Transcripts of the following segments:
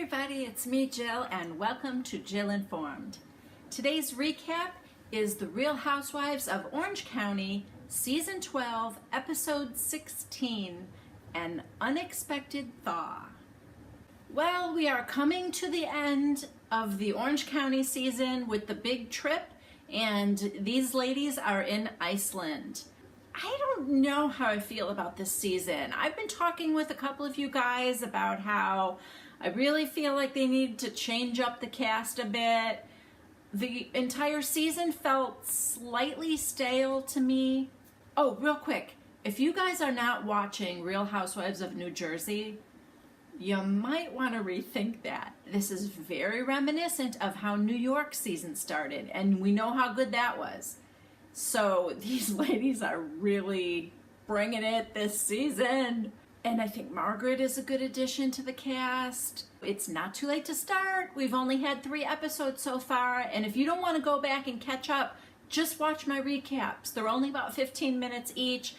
everybody, it's me, Jill, and welcome to Jill Informed. Today's recap is The Real Housewives of Orange County, Season 12, Episode 16, An Unexpected Thaw. Well, we are coming to the end of the Orange County season with the big trip, and these ladies are in Iceland. I don't know how I feel about this season. I've been talking with a couple of you guys about how I really feel like they need to change up the cast a bit. The entire season felt slightly stale to me. Oh, real quick, if you guys are not watching Real Housewives of New Jersey, you might want to rethink that. This is very reminiscent of how New York season started, and we know how good that was. So these ladies are really bringing it this season. And I think Margaret is a good addition to the cast. It's not too late to start. We've only had 3 episodes so far. And if you don't want to go back and catch up, just watch my recaps. They're only about 15 minutes each.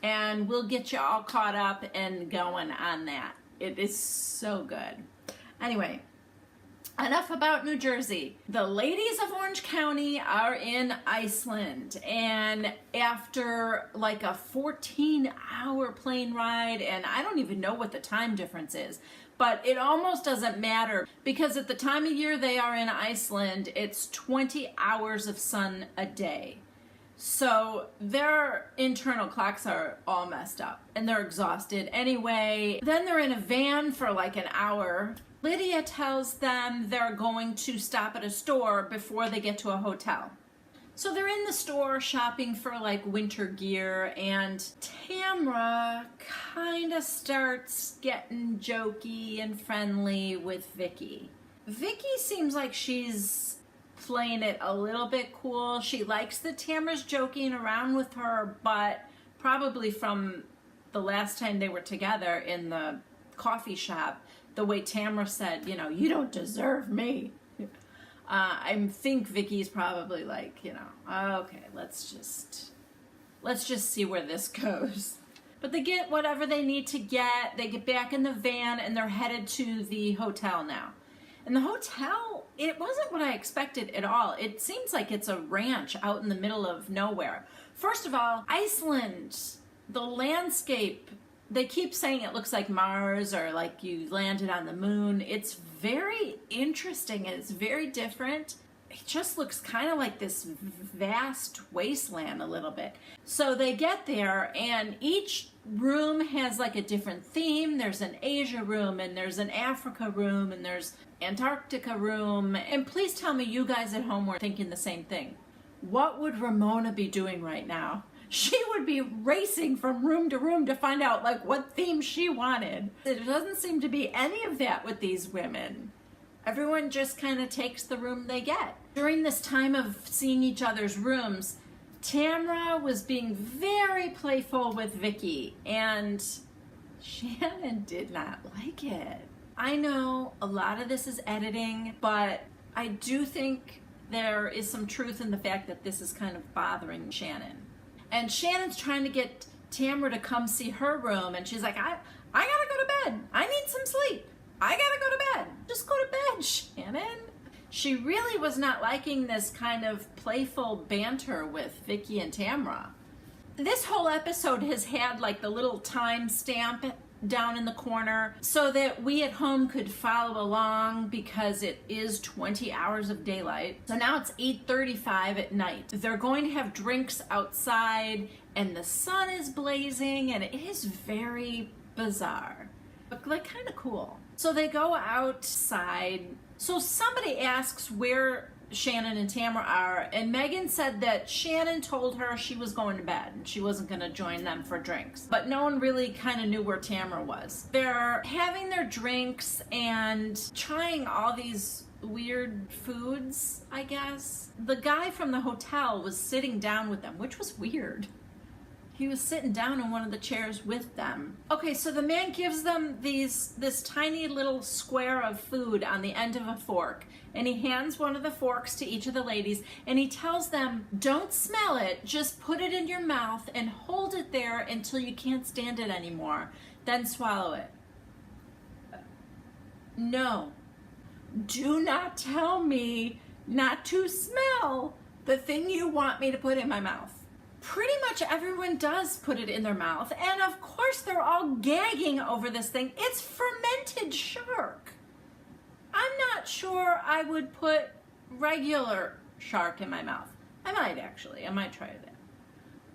And we'll get you all caught up and going on that. It is so good. Anyway, enough about New Jersey. The ladies of Orange County are in Iceland, and after like a 14-hour plane ride, and I don't even know what the time difference is, but it almost doesn't matter because at the time of year they are in Iceland, it's 20 hours of sun a day. So their internal clocks are all messed up and they're exhausted anyway. Then they're in a van for like an hour. Lydia tells them they're going to stop at a store before they get to a hotel. So they're in the store shopping for like winter gear, and Tamra kind of starts getting jokey and friendly with Vicki. Vicki seems like she's playing it a little bit cool. She likes that Tamra's joking around with her, but probably from the last time they were together in the coffee shop, the way Tamra said, you know, you don't deserve me. I think Vicki's probably like, you know, okay, let's just see where this goes. But they get whatever they need to get. They get back in the van and they're headed to the hotel now. And the hotel, it wasn't what I expected at all. It seems like it's a ranch out in the middle of nowhere. First of all, Iceland, the landscape, they keep saying it looks like Mars or like you landed on the moon. It's very interesting and it's very different. It just looks kind of like this vast wasteland a little bit. So they get there and each room has like a different theme. There's an Asia room and there's an Africa room and there's Antarctica room. And please tell me you guys at home were thinking the same thing. What would Ramona be doing right now? She would be racing from room to room to find out like what theme she wanted. There doesn't seem to be any of that with these women. Everyone just kind of takes the room they get. During this time of seeing each other's rooms, Tamra was being very playful with Vicki, and Shannon did not like it. I know a lot of this is editing, but I do think there is some truth in the fact that this is kind of bothering Shannon. And Shannon's trying to get Tamra to come see her room, and she's like, I gotta go to bed. I need some sleep. I gotta go to bed. Just go to bed, Shannon. She really was not liking this kind of playful banter with Vicki and Tamra. This whole episode has had like the little time stamp down in the corner so that we at home could follow along because it is 20 hours of daylight. So now it's 8:35 at night. They're going to have drinks outside and the sun is blazing and it is very bizarre, but like kind of cool. So they go outside. So somebody asks where Shannon and Tamra are, and Megan said that Shannon told her she was going to bed and she wasn't going to join them for drinks. But no one really kind of knew where Tamra was. They're having their drinks and trying all these weird foods, I guess. The guy from the hotel was sitting down with them, which was weird. He was sitting down in one of the chairs with them. Okay, so the man gives them this tiny little square of food on the end of a fork, and he hands one of the forks to each of the ladies, and he tells them, don't smell it, just put it in your mouth and hold it there until you can't stand it anymore, then swallow it. No, do not tell me not to smell the thing you want me to put in my mouth. Pretty much everyone does put it in their mouth, and of course they're all gagging over this thing. It's fermented shark. I'm not sure I would put regular shark in my mouth. I might actually, I might try that.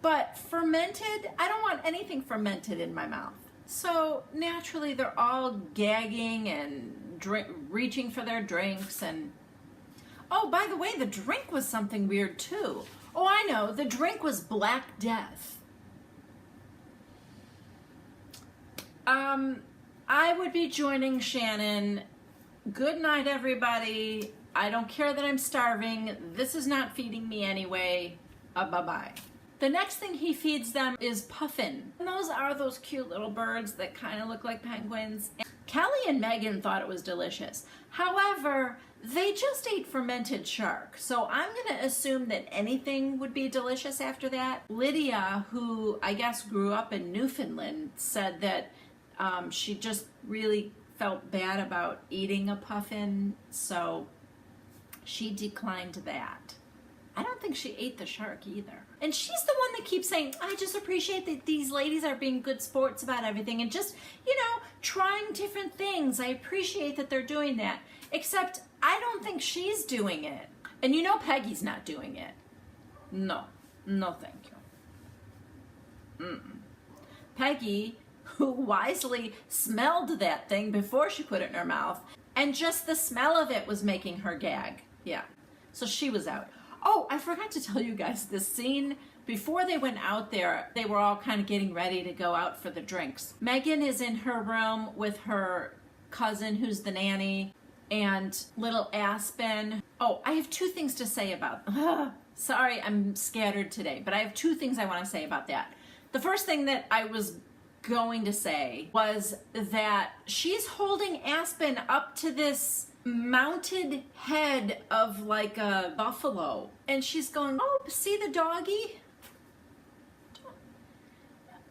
But fermented, I don't want anything fermented in my mouth. So naturally they're all gagging and reaching for their drinks. And oh, by the way, the drink was something weird too. Oh, I know, the drink was Black Death. I would be joining Shannon. Good night, everybody. I don't care that I'm starving. This is not feeding me anyway. Bye-bye. The next thing he feeds them is puffin. And those are those cute little birds that kind of look like penguins. And Kelly and Megan thought it was delicious. However, they just ate fermented shark. So I'm going to assume that anything would be delicious after that. Lydia, who I guess grew up in Newfoundland, said that she just really felt bad about eating a puffin. So she declined that. I don't think she ate the shark either. And she's the one that keeps saying, I just appreciate that these ladies are being good sports about everything and just, you know, trying different things. I appreciate that they're doing that. Except I don't think she's doing it. And you know Peggy's not doing it. No. No, thank you. Peggy, who wisely smelled that thing before she put it in her mouth, and just the smell of it was making her gag. Yeah. So she was out. Oh, I forgot to tell you guys this scene. Before they went out there, they were all kind of getting ready to go out for the drinks. Megan is in her room with her cousin, who's the nanny, and little Aspen. Oh, I have two things to say about sorry, I'm scattered today, but I have two things I want to say about that. The first thing that I was going to say was that she's holding Aspen up to this mounted head of like a buffalo, and she's going, oh, see the doggy?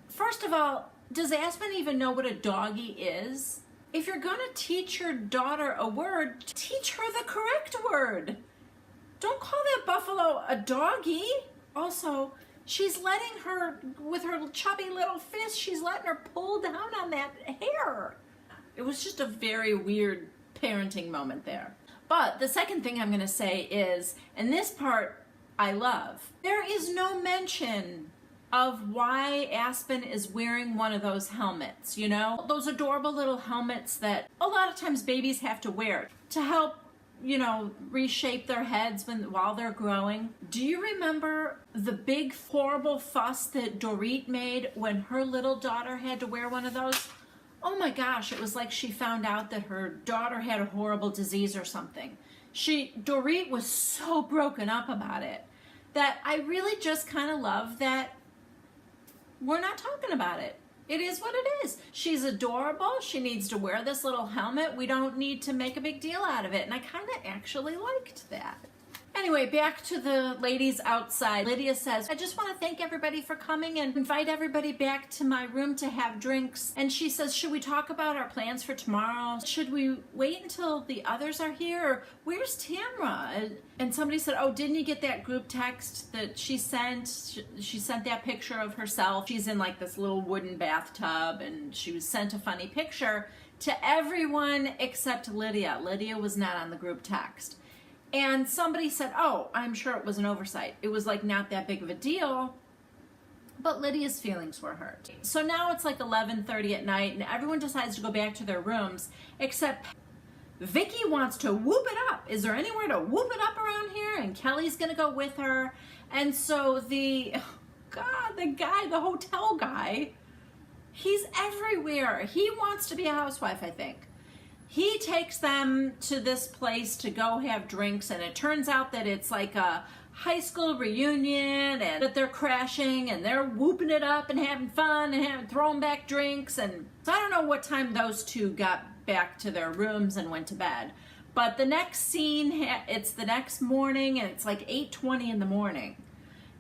First of all, does Aspen even know what a doggy is? If you're gonna teach your daughter a word, teach her the correct word. Don't call that buffalo a doggy. Also, she's letting her, with her chubby little fist, she's letting her pull down on that hair. It was just a very weird parenting moment there. But the second thing I'm going to say is, and this part I love, there is no mention of why Aspen is wearing one of those helmets, you know? Those adorable little helmets that a lot of times babies have to wear to help, you know, reshape their heads while they're growing. Do you remember the big horrible fuss that Dorit made when her little daughter had to wear one of those? Oh my gosh, it was like she found out that her daughter had a horrible disease or something. Dorit was so broken up about it that I really just kind of love that we're not talking about it. It is what it is. She's adorable. She needs to wear this little helmet. We don't need to make a big deal out of it. And I kind of actually liked that. Anyway, back to the ladies outside. Lydia says, I just want to thank everybody for coming and invite everybody back to my room to have drinks. And she says, should we talk about our plans for tomorrow? Should we wait until the others are here? Or where's Tamra? And somebody said, oh, didn't you get that group text that she sent? She sent that picture of herself. She's in like this little wooden bathtub, and she was sent a funny picture to everyone except Lydia. Lydia was not on the group text. And somebody said, oh, I'm sure it was an oversight. It was like not that big of a deal, but Lydia's feelings were hurt. So now it's like 11:30 at night, and everyone decides to go back to their rooms, except Vicki wants to whoop it up. Is there anywhere to whoop it up around here? And Kelly's gonna go with her. And so the hotel guy, he's everywhere. He wants to be a housewife, I think. He takes them to this place to go have drinks, and it turns out that it's like a high school reunion, and that they're crashing and they're whooping it up and having fun and throwing back drinks. And so I don't know what time those two got back to their rooms and went to bed. But the next scene, it's the next morning, and it's like 8:20 in the morning.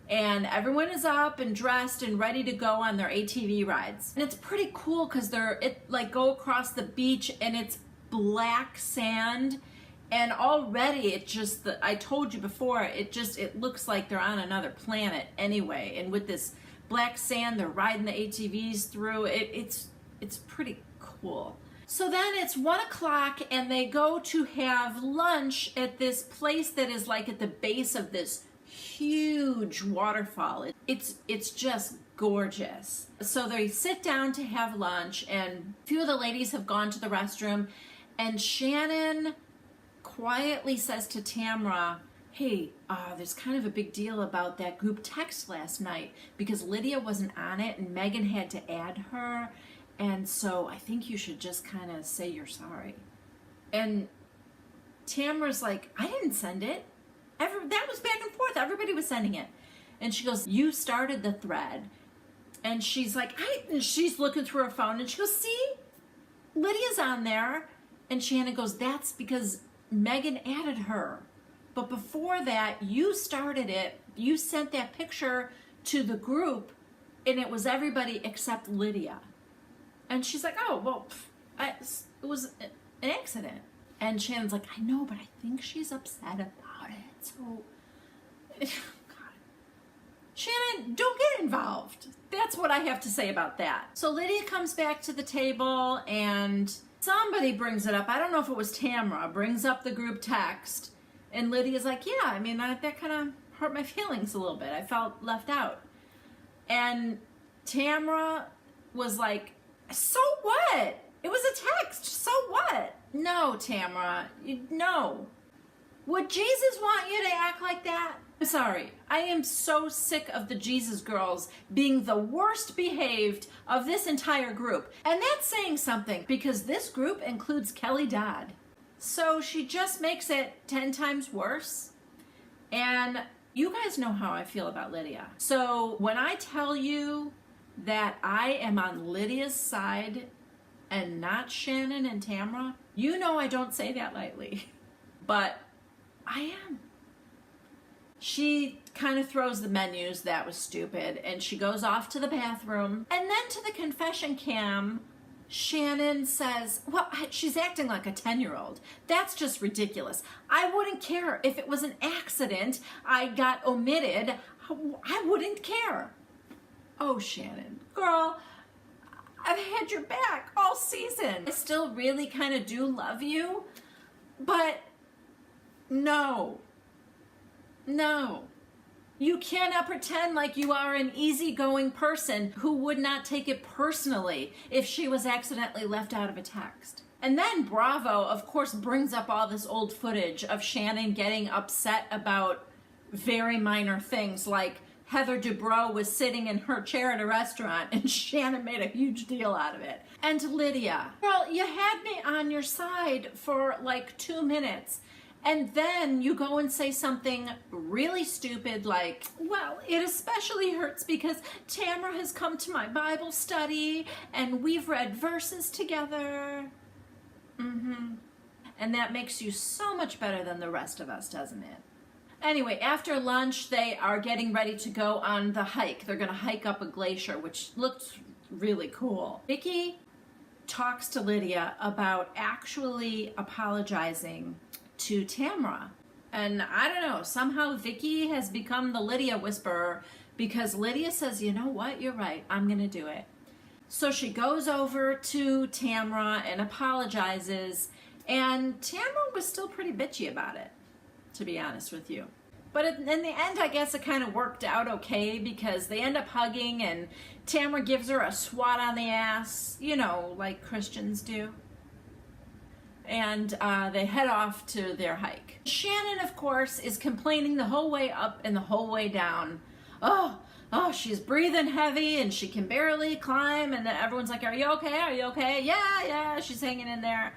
And everyone is up and dressed and ready to go on their ATV rides. And it's pretty cool because go across the beach, and it's black sand, And already it just, I told you before, it looks like they're on another planet anyway. And with this black sand, they're riding the ATVs through. It's pretty cool. So then it's 1 o'clock and they go to have lunch at this place that is like at the base of this huge waterfall. It's just gorgeous. So they sit down to have lunch and a few of the ladies have gone to the restroom, and Shannon quietly says to Tamra, hey, there's kind of a big deal about that group text last night because Lydia wasn't on it and Megan had to add her, and so I think you should just kind of say you're sorry. And Tamra's like, I didn't send it. That was back and forth. Everybody was sending it. And she goes, you started the thread. And she's like, she's looking through her phone and she goes, see, Lydia's on there. And Shannon goes, that's because Megan added her. But before that, you started it. You sent that picture to the group and it was everybody except Lydia. And she's like, oh, well, it was an accident. And Shannon's like, I know, but I think she's upset about it. So, God. Shannon, don't get involved. That's what I have to say about that. So Lydia comes back to the table and somebody brings it up. I don't know if it was Tamra, brings up the group text. And Lydia's like, yeah, I mean, that kind of hurt my feelings a little bit. I felt left out. And Tamra was like, so what? It was a text. So what? No, Tamra, no. Would Jesus want you to act like that? I'm sorry. I am so sick of the Jesus girls being the worst behaved of this entire group. And that's saying something because this group includes Kelly Dodd. So she just makes it 10 times worse. And you guys know how I feel about Lydia. So when I tell you that I am on Lydia's side and not Shannon and Tamra, you know I don't say that lightly. But I am. She kind of throws the menus, that was stupid, and she goes off to the bathroom. And then to the confession cam, Shannon says, well, she's acting like a 10-year-old. That's just ridiculous. I wouldn't care if it was an accident. I got omitted. I wouldn't care. Oh, Shannon, girl, I've had your back all season. I still really kind of do love you, but no. You cannot pretend like you are an easygoing person who would not take it personally if she was accidentally left out of a text. And then Bravo, of course, brings up all this old footage of Shannon getting upset about very minor things, like Heather Dubrow was sitting in her chair at a restaurant and Shannon made a huge deal out of it. And Lydia, girl, you had me on your side for like 2 minutes. And then you go and say something really stupid like, well, it especially hurts because Tamra has come to my Bible study and we've read verses together. And that makes you so much better than the rest of us, doesn't it? Anyway, after lunch, they are getting ready to go on the hike. They're going to hike up a glacier, which looked really cool. Vicki talks to Lydia about actually apologizing to Tamra. And I don't know, somehow Vicki has become the Lydia whisperer because Lydia says, you know what, you're right, I'm gonna do it. So she goes over to Tamra and apologizes, and Tamra was still pretty bitchy about it, to be honest with you. But in the end, I guess it kind of worked out okay because they end up hugging and Tamra gives her a swat on the ass, you know, like Christians do. And they head off to their hike. Shannon, of course, is complaining the whole way up and the whole way down. Oh, she's breathing heavy and she can barely climb. And everyone's like, are you okay? Are you okay? Yeah, she's hanging in there.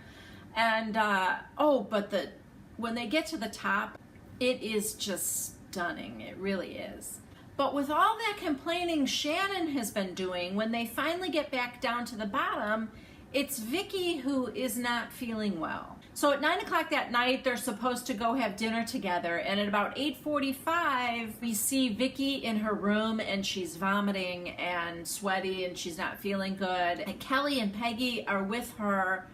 And, but when they get to the top, it is just stunning. It really is. But with all that complaining Shannon has been doing, when they finally get back down to the bottom, it's Vicki who is not feeling well. So at 9 o'clock that night, they're supposed to go have dinner together. And at about 8:45, we see Vicki in her room and she's vomiting and sweaty and she's not feeling good. And Kelly and Peggy are with her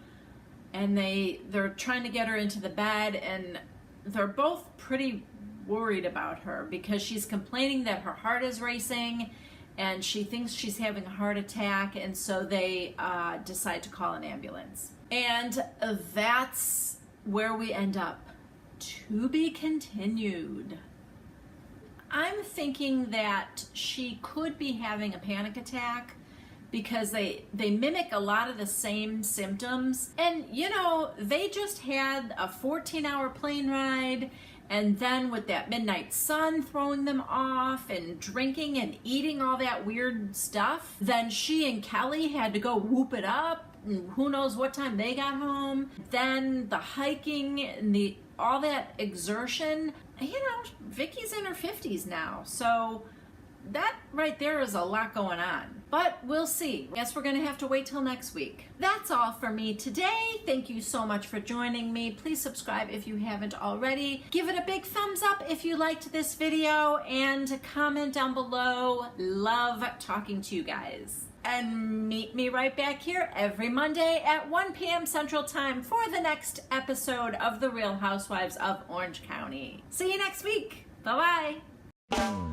and they're trying to get her into the bed, and they're both pretty worried about her because she's complaining that her heart is racing and she thinks she's having a heart attack, and so they decide to call an ambulance. And that's where we end up. To be continued. I'm thinking that she could be having a panic attack because they mimic a lot of the same symptoms. And you know, they just had a 14-hour plane ride, and then with that midnight sun throwing them off and drinking and eating all that weird stuff, then she and Kelly had to go whoop it up. And who knows what time they got home. Then the hiking and all that exertion. You know, Vicki's in her 50s now, so that right there is a lot going on. But we'll see. Guess we're gonna have to wait till next week. That's all for me today. Thank you so much for joining me. Please subscribe if you haven't already. Give it a big thumbs up if you liked this video, and comment down below. Love talking to you guys. And meet me right back here every Monday at 1 p.m. Central Time for the next episode of The Real Housewives of Orange County. See you next week. Bye-bye.